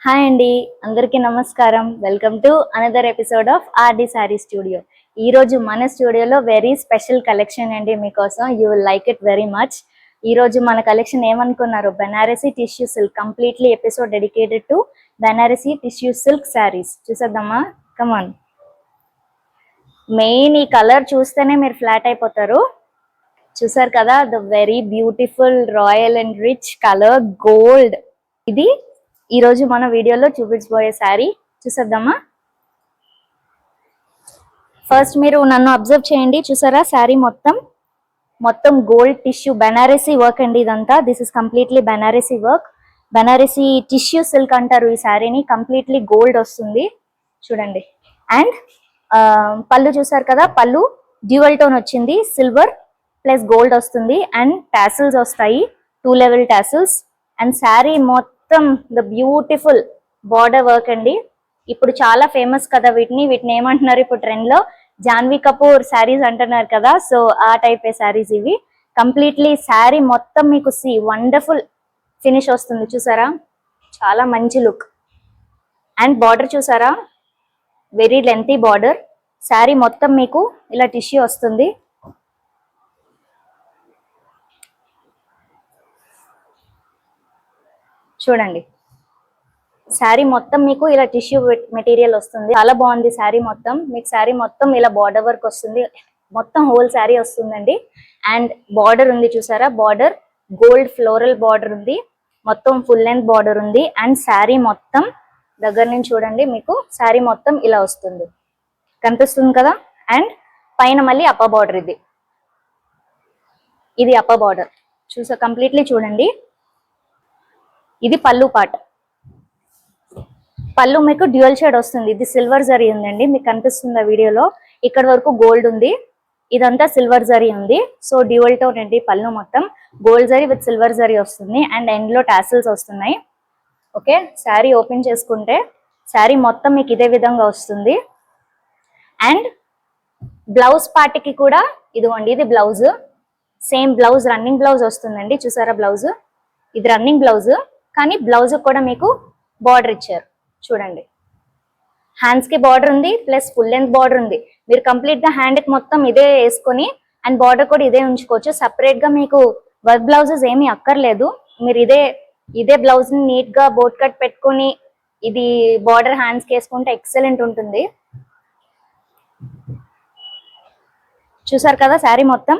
Hi అండి, అందరికీ నమస్కారం. Welcome to another episode of RD sorry studio. ఈ రోజు మన స్టూడియోలో వెరీ స్పెషల్ కలెక్షన్ అండి మీకోసం. You will like it very much. ఈ రోజు మన కలెక్షన్ ఏమనుకున్నారు? Banarasi tissue silk, completely episode dedicated to Banarasi tissue silk saris. చూసేద్దామా? కమాన్. మెయిన్ ఈ కలర్ చూస్తేనే మీరు ఫ్లాట్ అయిపోతారు. చూసారు కదా, the very beautiful royal and rich colour gold. ఇది ఈ రోజు మన వీడియోలో చూపించబోయే శారీ. చూసేద్దామా? ఫస్ట్ మీరు నన్ను అబ్జర్వ్ చేయండి. చూసారా, శారీ మొత్తం గోల్డ్ టిష్యూ బెనారసీ వర్క్ అండి ఇదంతా. This is completely Banarasi work. Banarasi tissue silk అంటారు ఈ శారీని. కంప్లీట్లీ గోల్డ్ వస్తుంది చూడండి. అండ్ పళ్ళు చూసారు కదా, పళ్ళు డ్యూయల్ టోన్ వచ్చింది. సిల్వర్ ప్లస్ గోల్డ్ వస్తుంది. అండ్ టాసిల్స్ వస్తాయి, 2 లెవెల్ టాసిల్స్. అండ్ శారీ మొత్తం ద బ్యూటిఫుల్ బార్డర్ వర్క్ అండి. ఇప్పుడు చాలా ఫేమస్ కదా వీటిని ఏమంటున్నారు ఇప్పుడు ట్రెండ్ లో? జాన్వీ కపూర్ శారీస్ అంటున్నారు కదా. సో ఆ టైప్ శారీస్ ఇవి. కంప్లీట్లీ శారీ మొత్తం మీకు వండర్ఫుల్ ఫినిష్ వస్తుంది. చూసారా, చాలా మంచి లుక్. అండ్ బార్డర్ చూసారా, వెరీ లెంతీ బార్డర్. శారీ మొత్తం మీకు ఇలా టిష్యూ వస్తుంది. చూడండి, శారీ మొత్తం మీకు ఇలా టిష్యూ మెటీరియల్ వస్తుంది. చాలా బాగుంది శారీ మొత్తం. మీకు శారీ మొత్తం ఇలా బార్డర్ వర్క్ వస్తుంది. మొత్తం హోల్ శారీ వస్తుందండి. అండ్ బార్డర్ ఉంది చూసారా, బార్డర్ గోల్డ్ ఫ్లోరల్ బార్డర్ ఉంది. మొత్తం ఫుల్ లెంత్ బార్డర్ ఉంది. అండ్ శారీ మొత్తం దగ్గర నుంచి చూడండి, మీకు శారీ మొత్తం ఇలా వస్తుంది. కనిపిస్తుంది కదా. అండ్ పైన మళ్ళీ అప్ప బార్డర్. ఇది అప్ప బార్డర్. కంప్లీట్లీ చూడండి. ఇది పళ్ళు పార్ట్. పళ్ళు మీకు డ్యూయల్ షేడ్ వస్తుంది. ఇది సిల్వర్ జరీ ఉందండి, మీకు కనిపిస్తుంది ఆ వీడియోలో. ఇక్కడ వరకు గోల్డ్ ఉంది, ఇదంతా సిల్వర్ జరీ ఉంది. సో డ్యూయల్ టోన్ అండి పళ్ళు మొత్తం. Gold zari with silver zari వస్తుంది. అండ్ ఎండ్ లో టాసిల్స్ వస్తున్నాయి. ఓకే, శారీ ఓపెన్ చేసుకుంటే శారీ మొత్తం మీకు ఇదే విధంగా వస్తుంది. అండ్ బ్లౌజ్ పార్ట్కి కూడా ఇదిగోండి, ఇది blouse. Same blouse, running blouse వస్తుందండి. చూసారా బ్లౌజ్? ఇది రన్నింగ్ బ్లౌజ్, కానీ బ్లౌజ్ కూడా మీకు బార్డర్ ఇచ్చారు చూడండి. హ్యాండ్స్ కి బార్డర్ ఉంది, ప్లస్ ఫుల్ లెంత్ బార్డర్ ఉంది. మీరు కంప్లీట్ గా హ్యాండ్ కి మొత్తం ఇదే వేసుకొని అండ్ బార్డర్ కూడా ఇదే ఉంచుకోవచ్చు. సపరేట్ గా మీకు వర్క్ బ్లౌజెస్ ఏమీ అక్కర్లేదు. మీరు ఇదే బ్లౌజ్ ని నీట్ గా బోట్ కట్ పెట్టుకొని ఇది బార్డర్ హ్యాండ్స్ కి వేసుకుంటే ఎక్సలెంట్ ఉంటుంది. చూసారు కదా శారీ మొత్తం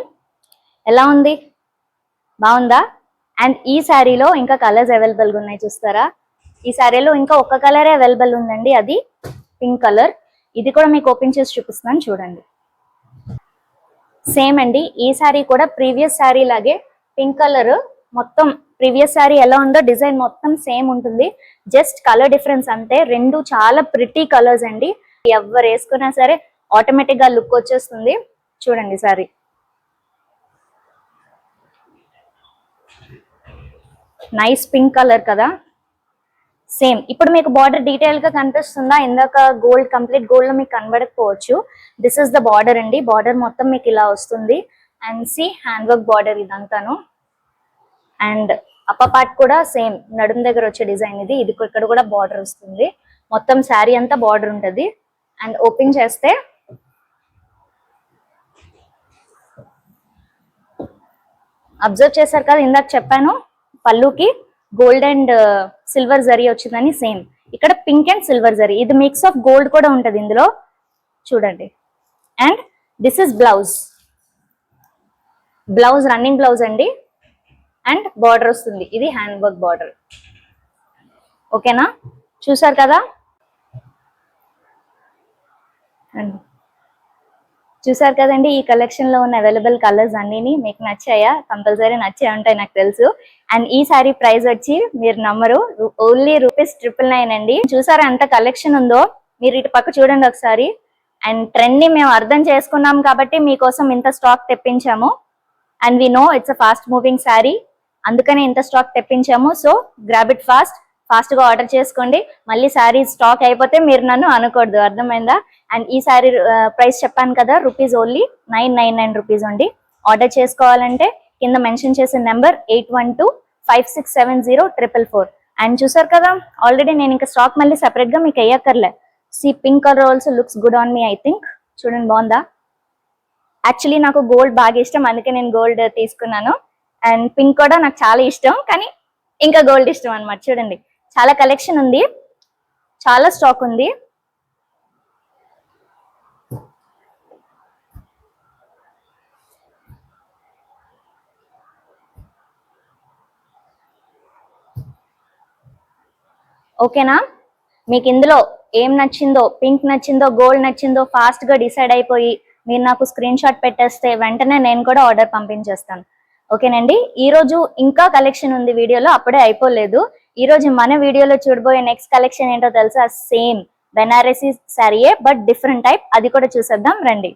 ఎలా ఉంది? బాగుందా? అండ్ ఈ శారీలో ఇంకా కలర్స్ అవైలబుల్ గా ఉన్నాయి. చూస్తారా, ఈ శారీలో ఇంకా ఒక కలరే అవైలబుల్ ఉందండి, అది పింక్ కలర్. ఇది కూడా మీకు ఓపెన్ చేసి చూపిస్తున్నాను చూడండి. సేమ్ అండి, ఈ శారీ కూడా ప్రీవియస్ శారీ లాగే పింక్ కలర్. మొత్తం ప్రీవియస్ శారీ ఎలా ఉందో డిజైన్ మొత్తం సేమ్ ఉంటుంది. జస్ట్ కలర్ డిఫరెన్స్ అంతే. రెండు చాలా ప్రిటీ కలర్స్ అండి. ఎవరు వేసుకున్నా సరే ఆటోమేటిక్ గా లుక్ వచ్చేస్తుంది. చూడండి శారీ నైస్ పింక్ కలర్ కదా. సేమ్ ఇప్పుడు మీకు బార్డర్ డీటెయిల్ గా కనిపిస్తుందా? ఇందాక గోల్డ్, కంప్లీట్ గోల్డ్ లో మీకు కనబడకపోవచ్చు. దిస్ ఇస్ ద బార్డర్ అండి. బార్డర్ మొత్తం మీకు ఇలా వస్తుంది. అండ్ హ్యాండ్ వర్క్ బార్డర్ ఇదంతాను. అండ్ అప్ప పార్ట్ కూడా సేమ్ నడుం దగ్గర వచ్చే డిజైన్ ఇది. ఇక్కడ కూడా బార్డర్ వస్తుంది. మొత్తం శారీ అంతా బార్డర్ ఉంటుంది. అండ్ ఓపెన్ చేస్తే అబ్జర్వ్ చేశారు కదా, ఇందాక చెప్పాను పళ్ళుకి గోల్డ్ అండ్ సిల్వర్ జరీ వచ్చిందని. సేమ్ ఇక్కడ పింక్ అండ్ సిల్వర్ జరీ. ఇది మిక్స్ ఆఫ్ గోల్డ్ కూడా ఉంటుంది ఇందులో చూడండి. And this is blouse. Blouse running blouse అండి. అండ్ బార్డర్ వస్తుంది. ఇది హ్యాండ్ వర్క్ బార్డర్. ఓకేనా? చూసారు కదా. అండ్ చూసారు కదండి, ఈ కలెక్షన్ లో ఉన్న అవైలబుల్ కలర్స్ అన్ని మీకు నచ్చాయా? కంపల్సరీ నచ్చే ఉంటాయి నాకు తెలుసు. అండ్ ఈ సారీ ప్రైస్ వచ్చి మీరు నమ్మరు, ఓన్లీ ₹999 అండి. చూసారా ఎంత కలెక్షన్ ఉందో? మీరు ఇటు పక్క చూడండి ఒకసారి. అండ్ ట్రెండ్ ని మేము అర్థం చేసుకున్నాం కాబట్టి మీకోసం ఇంత స్టాక్ తెప్పించాము. And we know it's a fast moving sari, అందుకనే ఇంత స్టాక్ తెప్పించాము. సో గ్రాబ్ ఇట్ ఫాస్ట్ గా ఆర్డర్ చేసుకోండి. మళ్ళీ శారీ స్టాక్ అయిపోతే మీరు నన్ను అనకూడదు, అర్థమైందా? అండ్ ఈ శారీ ప్రైస్ చెప్పాను కదా, ఓన్లీ ₹999 అండి. ఆర్డర్ చేసుకోవాలంటే కింద మెన్షన్ చేసిన నెంబర్ 8125670444 అండ్ చూసారు కదా, ఆల్రెడీ నేను ఇంకా స్టాక్ మళ్ళీ సెపరేట్ గా మీకు వేయక్కర్లే. See pink colour also looks good on me. I think చూడండి బాగుందా. యాక్చువల్లీ నాకు గోల్డ్ బాగా ఇష్టం, అందుకే నేను గోల్డ్ తీసుకున్నాను. అండ్ పింక్ కూడా నాకు చాలా ఇష్టం, కానీ ఇంకా గోల్డ్ ఇష్టం అనమాట. చూడండి చాలా కలెక్షన్ ఉంది, చాలా స్టాక్ ఉంది. ఓకేనా, మీకు ఇందులో ఏం నచ్చిందో, పింక్ నచ్చిందో, గోల్డ్ నచ్చిందో ఫాస్ట్ గా డిసైడ్ అయిపోయి మీరు నాకు స్క్రీన్ షాట్ పెట్టేస్తే వెంటనే నేను కూడా ఆర్డర్ పంపించేస్తాను. ఓకేనండి, ఈ రోజు ఇంకా కలెక్షన్ ఉంది వీడియోలో, అప్పుడే అయిపోలేదు. ఈ రోజు మన వీడియోలో చూడబోయే నెక్స్ట్ కలెక్షన్ ఏంటో తెలుసా? సేమ్ బెనారసీ శారీయే బట్ డిఫరెంట్ టైప్, అది కూడా చూసేద్దాం రండి.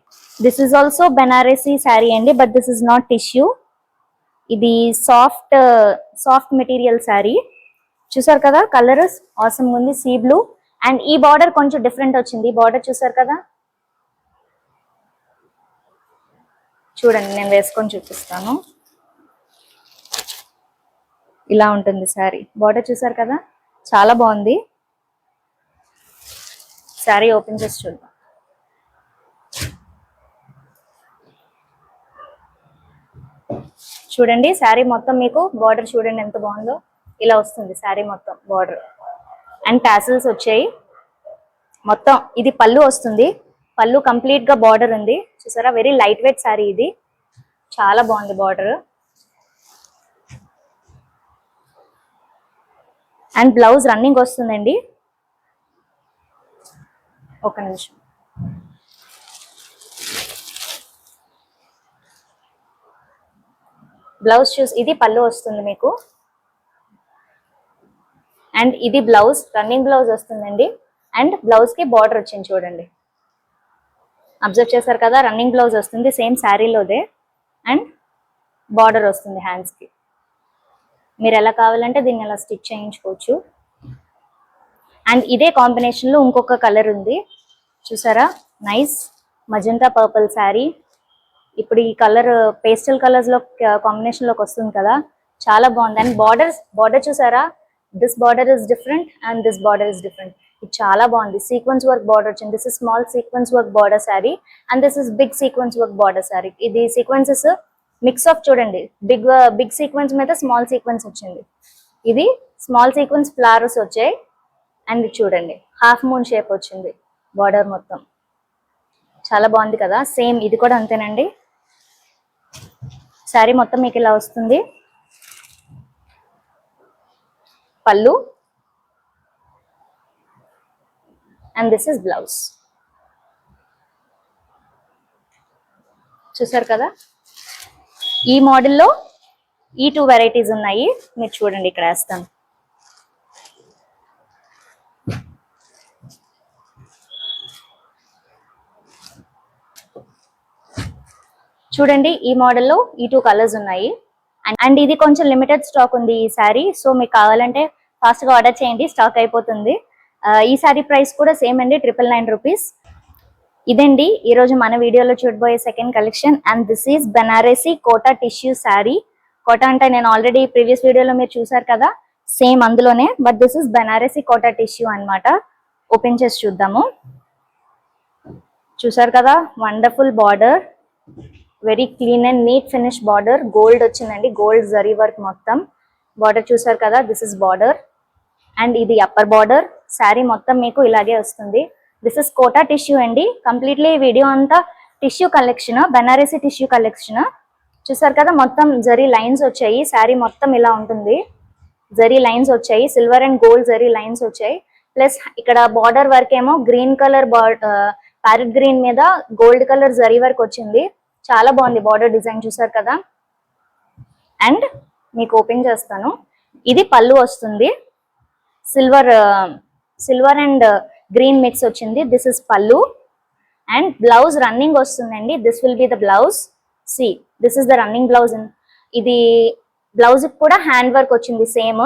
This is also Banarasi sari అండి, but this is not tissue. ఇది సాఫ్ట్ మెటీరియల్ శారీ. చూసారు కదా, కలర్ ఆసమ్ ఉంది, సీ బ్లూ. అండ్ ఈ బార్డర్ కొంచెం డిఫరెంట్ వచ్చింది. బార్డర్ చూసారు కదా, చూడండి నేను వేసుకొని చూపిస్తాను. ఇలా ఉంటుంది శారీ. బార్డర్ చూసారు కదా, చాలా బాగుంది. శారీ ఓపెన్ చేసి చూద్దాం. చూడండి శారీ మొత్తం మీకు బార్డర్ చూడండి ఎంత బాగుందో. ఇలా వస్తుంది శారీ మొత్తం బార్డర్ అండ్ టాసిల్స్ వచ్చాయి మొత్తం. ఇది పళ్ళు వస్తుంది, పళ్ళు కంప్లీట్ గా బార్డర్ ఉంది. చూసారా, వెరీ లైట్ వెయిట్ శారీ ఇది, చాలా బాగుంది బార్డర్. అండ్ బ్లౌజ్ రన్నింగ్ వస్తుందండి. ఒక నిమిషం. బ్లౌజ్ చూసి ఇది పళ్ళు వస్తుంది మీకు. అండ్ ఇది బ్లౌజ్, రన్నింగ్ బ్లౌజ్ వస్తుందండి. అండ్ బ్లౌజ్ కి బార్డర్ వచ్చింది చూడండి, అబ్జర్వ్ చేశారు కదా, రన్నింగ్ బ్లౌజ్ వస్తుంది సేమ్ శారీలోదే. అండ్ బార్డర్ వస్తుంది హ్యాండ్స్ కి. మీరు ఎలా కావాలంటే దీన్ని ఎలా స్టిచ్ చేయించుకోవచ్చు. అండ్ ఇదే కాంబినేషన్ లో ఇంకొక కలర్ ఉంది చూసారా, నైస్ మజంతా పర్పుల్ శారీ. ఇప్పుడు ఈ కలర్ పేస్టల్ కలర్స్ లో కాంబినేషన్ లోకి వస్తుంది కదా, చాలా బాగుంది. అండ్ బార్డర్ చూసారా, this border is different and this border is different. ఇది చాలా బాగుంది. సీక్వెన్స్ వర్క్ బార్డర్ వచ్చింది. This is small sequence work border sari and this is big sequence work border sari. ఇది సీక్వెన్సెస్ మిక్స్ ఆఫ్ చూడండి, బిగ్ సీక్వెన్స్ మీద small sequence వచ్చింది. ఇది small sequence flowers వచ్చాయి. అండ్ చూడండి హాఫ్ మూన్ షేప్ వచ్చింది బార్డర్ మొత్తం, చాలా బాగుంది కదా. సేమ్ ఇది కూడా అంతేనండి. శారీ మొత్తం మీకు ఇలా వస్తుంది. పళ్ళు అండ్ దిస్ ఇస్ బ్లౌజ్. చూసారు కదా, ఈ మోడల్లో ఈ 2 వెరైటీస్ ఉన్నాయి. మీరు చూడండి ఇక్కడ వేస్తాను. చూడండి ఈ మోడల్లో ఈ 2 కలర్స్ ఉన్నాయి. అండ్ ఇది కొంచెం లిమిటెడ్ స్టాక్ ఉంది ఈ శారీ, సో మీకు కావాలంటే ఫాస్ట్ గా ఆర్డర్ చేయండి, స్టాక్ అయిపోతుంది. ఈ శారీ ప్రైస్ కూడా సేమ్ అండి, 999 రూపీస్. ఇదండి ఈ రోజు మన వీడియోలో చూడబోయే second collection. And this is Banarasi Kota tissue sari. Kota అంటే నేను ఆల్రెడీ ప్రీవియస్ వీడియోలో మీరు చూసారు కదా, సేమ్ అందులోనే, but this is Banarasi Kota tissue అన్నమాట. ఓపెన్ చేసి చూద్దాము. చూసారు కదా, wonderful border, very clean and neat finish border. Gold వచ్చిందండి, గోల్డ్ జరీ వర్క్ మొత్తం. బార్డర్ చూసారు కదా, దిస్ ఇస్ బార్డర్. అండ్ ఇది అప్పర్ బార్డర్. శారీ మొత్తం మీకు ఇలాగే వస్తుంది. దిస్ ఇస్ కోటా టిష్యూ అండి. కంప్లీట్లీ వీడియో అంతా tissue collection, Banarasi tissue collection. చూసారు కదా, మొత్తం జరీ లైన్స్ వచ్చాయి. శారీ మొత్తం ఇలా ఉంటుంది, జరీ లైన్స్ వచ్చాయి, silver and gold zari lines వచ్చాయి. ప్లస్ ఇక్కడ బార్డర్ వర్క్ ఏమో గ్రీన్ కలర్ ప్యారెట్ గ్రీన్ మీద గోల్డ్ కలర్ జరీ వర్క్ వచ్చింది. చాలా బాగుంది బార్డర్ డిజైన్, చూసారు కదా. అండ్ మీకు ఓపెన్ చేస్తాను. ఇది పళ్ళు వస్తుంది, సిల్వర్ అండ్ గ్రీన్ మిక్స్ వచ్చింది. దిస్ ఇస్ పళ్ళు. అండ్ బ్లౌజ్ రన్నింగ్ వస్తుందండి. This will be the blouse. See this is the running blouse. ఇది బ్లౌజ్ కూడా హ్యాండ్ వర్క్ వచ్చింది, సేమ్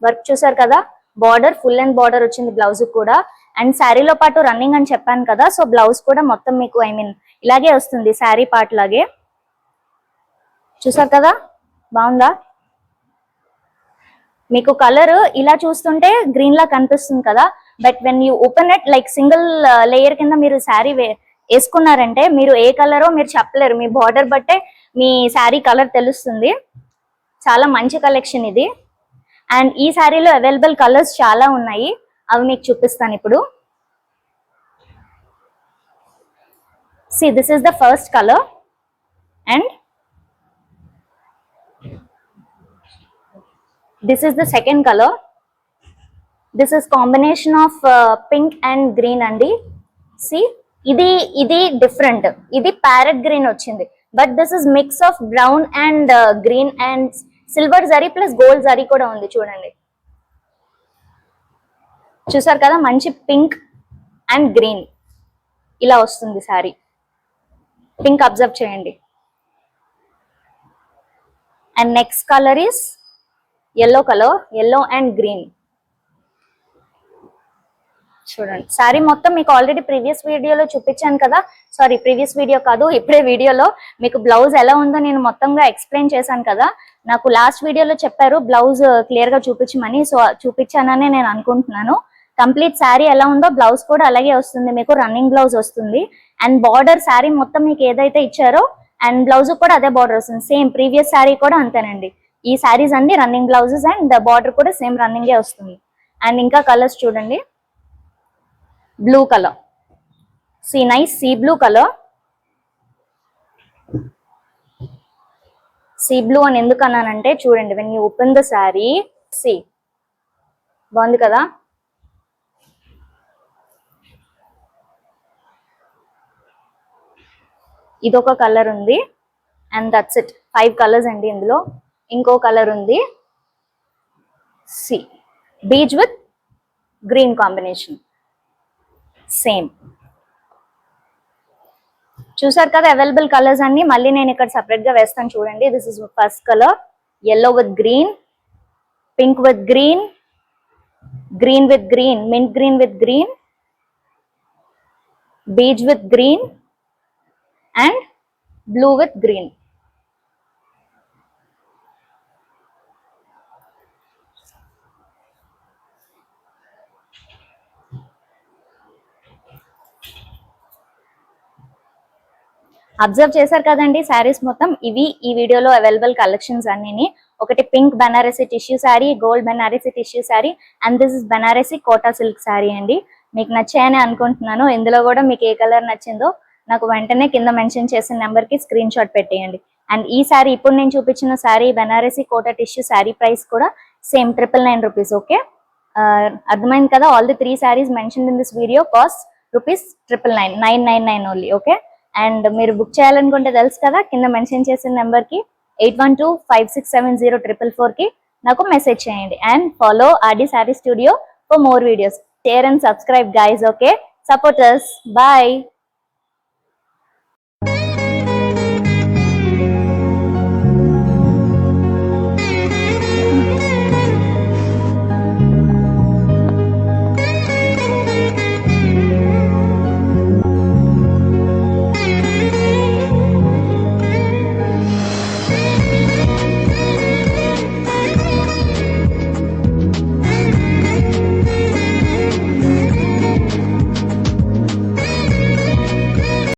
వర్క్ చూసారు కదా. బార్డర్ ఫుల్ అండ్ బార్డర్ వచ్చింది బ్లౌజ్ కూడా. అండ్ శారీలో పాటు రన్నింగ్ అని చెప్పాను కదా, సో బ్లౌజ్ కూడా మొత్తం మీకు ఇలాగే వస్తుంది, శారీ పార్ట్ లాగే. చూసారు కదా, బాగుందా. మీకు కలర్ ఇలా చూస్తుంటే గ్రీన్ లా కనిపిస్తుంది కదా, but when you open it like single layer కింద మీరు శారీ వేసుకున్నారంటే మీరు ఏ కలరో మీరు చెప్పలేరు, మీ బార్డర్ బట్టే మీ శారీ కలర్ తెలుస్తుంది. చాలా మంచి కలెక్షన్ ఇది. అండ్ ఈ శారీలో అవైలబుల్ కలర్స్ చాలా ఉన్నాయి, అవి మీకు చూపిస్తాను ఇప్పుడు. See, this is the first color and this is the second color. This is combination of pink and green andi. See, ఇది different, ఇది parrot green వచ్చింది, but this is mix of brown and green and silver zari plus gold zari కూడా ఉంది చూడండి. చూసారు కదా, మంచి pink and green ఇలా వస్తుంది సారీ. పింక్ అబ్జర్వ్ చేయండి. And next colour is yellow colour, yellow and green. చూడండి సారీ మొత్తం మీకు ఆల్రెడీ ప్రీవియస్ వీడియోలో చూపించాను కదా, సారీ ప్రీవియస్ వీడియో కాదు, ఇప్పుడే వీడియోలో మీకు బ్లౌజ్ ఎలా ఉందో నేను మొత్తంగా ఎక్స్ప్లెయిన్ చేశాను కదా. నాకు లాస్ట్ వీడియోలో చెప్పారు బ్లౌజ్ క్లియర్ గా చూపించమని, సో చూపించానని నేను అనుకుంటున్నాను. కంప్లీట్ శారీ ఎలా ఉందో బ్లౌజ్ కూడా అలాగే వస్తుంది, మీకు రన్నింగ్ బ్లౌజ్ వస్తుంది. అండ్ బార్డర్ శారీ మొత్తం మీకు ఏదైతే ఇచ్చారో అండ్ బ్లౌజ్ కూడా అదే బార్డర్ వస్తుంది, సేమ్ ప్రీవియస్ శారీ కూడా అంతేనండి. ఈ శారీస్ అన్ని రన్నింగ్ బ్లౌజెస్ అండ్ బార్డర్ కూడా సేమ్ రన్నింగే వస్తుంది. అండ్ ఇంకా కలర్స్ చూడండి. Blue colour, see nice sea blue colour. See blue అని ఎందుకు అన్నానంటే చూడండి, when you open the sari, see బాగుంది కదా. ఇదొక కలర్ ఉంది అండ్ దట్స్ ఇట్, 5 కలర్స్ అండి ఇందులో. ఇంకో కలర్ ఉంది, sea beach with green combination, same. చూసారు కదా అవైలబుల్ కలర్స్ అన్ని. మళ్ళీ నేను ఇక్కడ సపరేట్ గా వేస్తాను చూడండి. This is first colour, yellow with green, pink with green, green with green, mint green with green, beach with green and blue with green. Observe చేశారు కదండి శారీస్ మొత్తం. ఇవి ఈ వీడియోలో అవైలబుల్ కలెక్షన్స్ అన్ని. ఒకటి pink Banarasi tissue sari, gold Banarasi tissue sari and this is Banarasi Kota silk sari అండి. మీకు నచ్చాయని అనుకుంటున్నాను. ఇందులో కూడా మీకు ఏ కలర్ నచ్చిందో నాకు వెంటనే కింద మెన్షన్ చేసిన నెంబర్ కి స్క్రీన్ షాట్ పెట్టేయండి. అండ్ ఈ శారీ ఇప్పుడు నేను చూపించిన శారీ బనారసి కోటా టిష్యూ శారీ ప్రైస్ కూడా సేమ్ 999 రూపీస్. ఓకే, అర్థమైంది కదా. All the 3 saris mention in this video cost rupees 999 only. Okay, and మీరు బుక్ చేయాలనుకుంటే తెలుసు కదా, కింద మెన్షన్ చేసిన నెంబర్ కి 8125670444 కి నాకు మెసేజ్ చేయండి. And follow RD sari studio for more videos. Share and subscribe guys. Okay, support us. Bye.